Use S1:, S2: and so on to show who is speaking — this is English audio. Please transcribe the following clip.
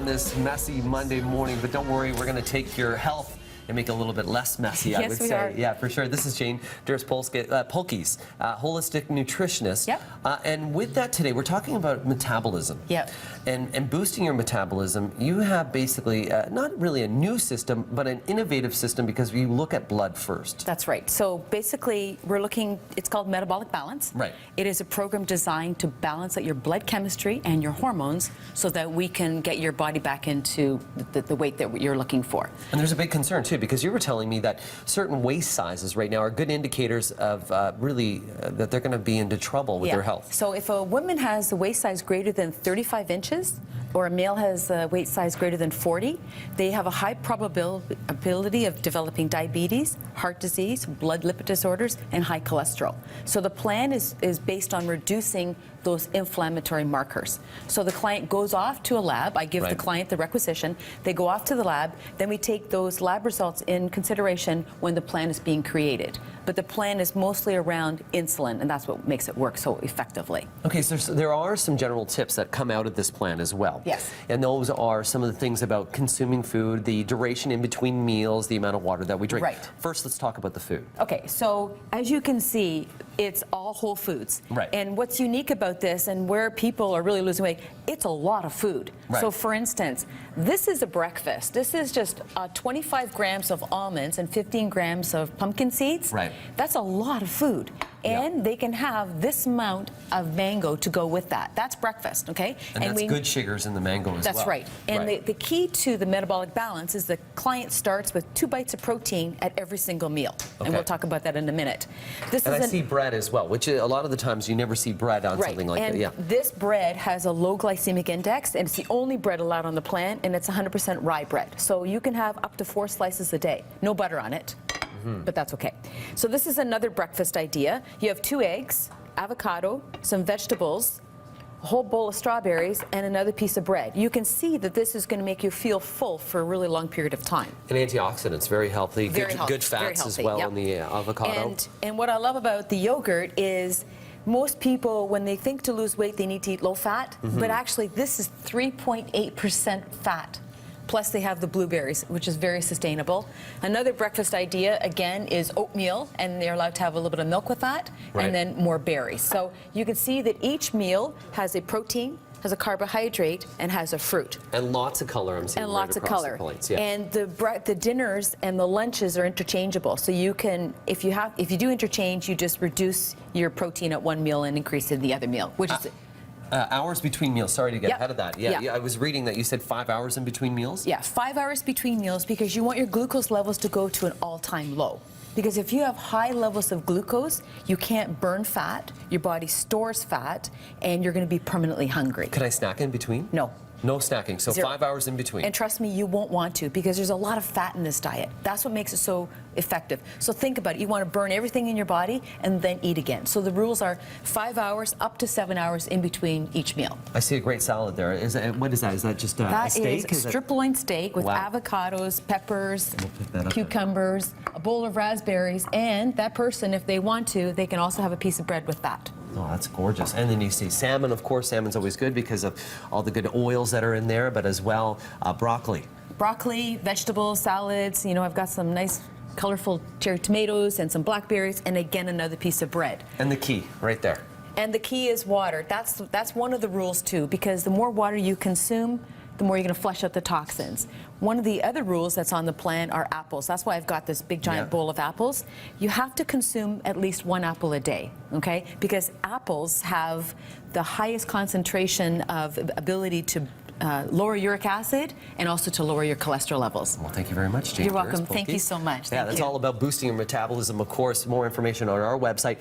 S1: on this messy Monday morning, but don't worry, we're going to take your health and make it a little bit less messy, I would say.
S2: Are.
S1: Yeah, for sure. This is Jane Durst Pulkys, holistic nutritionist.
S2: Yep.
S1: And with that today, we're talking about metabolism.
S2: Yep.
S1: And boosting your metabolism, you have basically not really a new system, but an innovative system because you look at blood first.
S2: That's right. So basically, we're looking, it's called Metabolic Balance.
S1: Right.
S2: It is a program designed to balance out your blood chemistry and your hormones so that we can get your body back into the weight that you're looking for.
S1: And there's a big concern, too, because you were telling me that certain waist sizes right now are good indicators of that they're going to be into trouble with their health.
S2: So if a woman has a waist size greater than 35 inches, or a male has a waist size greater than 40, they have a high probability of developing diabetes, heart disease, blood lipid disorders, and high cholesterol. So the plan is based on reducing those inflammatory markers. So the client goes off to a lab. I give the client the requisition. They go off to the lab. Then we take those lab results in consideration when the plan is being created. But the plan is mostly around insulin, and that's what makes it work so effectively.
S1: Okay, so there are some general tips that come out of this plan as well.
S2: Yes.
S1: And those are some of the things about consuming food, the duration in between meals, the amount of water that we drink.
S2: Right.
S1: First, let's talk about the food.
S2: Okay, so as you can see, it's all whole foods.
S1: Right.
S2: And what's unique about this and where people are really losing weight, it's a lot of food.
S1: Right.
S2: So for instance, this is a breakfast. This is just 25 grams of almonds and 15 grams of pumpkin seeds.
S1: Right.
S2: That's a lot of food. And they can have this amount of mango to go with that. That's breakfast, okay?
S1: And that's good sugars in the mango as well.
S2: That's right. And the key to the metabolic balance is the client starts with 2 bites of protein at every single meal.
S1: Okay.
S2: And we'll talk about that in a minute.
S1: And I see bread as well, which a lot of the times you never see bread on something like that. Yeah.
S2: This bread has a low glycemic index, and it's the only bread allowed on the plan, and it's 100% rye bread. So you can have up to 4 slices a day. No butter on it. But that's okay. So this is another breakfast idea. You have 2 eggs, avocado, some vegetables, a whole bowl of strawberries, and another piece of bread. You can see that this is going to make you feel full for a really long period of time.
S1: And antioxidants, very healthy.
S2: Very healthy.
S1: Good fats as well in the avocado.
S2: And what I love about the yogurt is most people, when they think to lose weight, they need to eat low fat, but actually this is 3.8% fat. Plus they have the blueberries, which is very sustainable. Another breakfast idea, again, is oatmeal, and they're allowed to have a little bit of milk with that, and then more berries. So you can see that each meal has a protein, has a carbohydrate, and has a fruit.
S1: And lots of color, I'm seeing.
S2: And lots of color. And the dinners and the lunches are interchangeable. So you can, if you do interchange, you just reduce your protein at one meal and increase it in the other meal, which is...
S1: hours between meals. Sorry to get ahead of that. Yeah, I was reading that you said 5 hours in between meals?
S2: Yeah, 5 hours between meals because you want your glucose levels to go to an all-time low. Because if you have high levels of glucose, you can't burn fat, your body stores fat, and you're going to be permanently hungry.
S1: Can I snack in between?
S2: No.
S1: No snacking, so 5 hours in between.
S2: And trust me, you won't want to because there's a lot of fat in this diet. That's what makes it so effective. So think about it. You want to burn everything in your body and then eat again. So the rules are 5 hours up to 7 hours in between each meal.
S1: I see a great salad there. What is that? Is that just a steak?
S2: That is strip loin steak with avocados, peppers, cucumbers, a bowl of raspberries, and that person, if they want to, they can also have a piece of bread with that.
S1: Oh, that's gorgeous. And then you see salmon, of course. Salmon's always good because of all the good oils that are in there, but as well, broccoli.
S2: Broccoli, vegetables, salads. You know, I've got some nice colorful cherry tomatoes and some blackberries, and again, another piece of bread.
S1: And the key, right there.
S2: And the key is water. That's one of the rules, too, because the more water you consume, the more you're going to flush out the toxins. One of the other rules that's on the plan are apples. That's why I've got this big giant bowl of apples. You have to consume at least 1 apple a day, okay? Because apples have the highest concentration of ability to lower uric acid and also to lower your cholesterol levels.
S1: Well, thank you very much, Jane.
S2: You're welcome. Thank you so much.
S1: Yeah, that's all about boosting your metabolism, of course. More information on our website.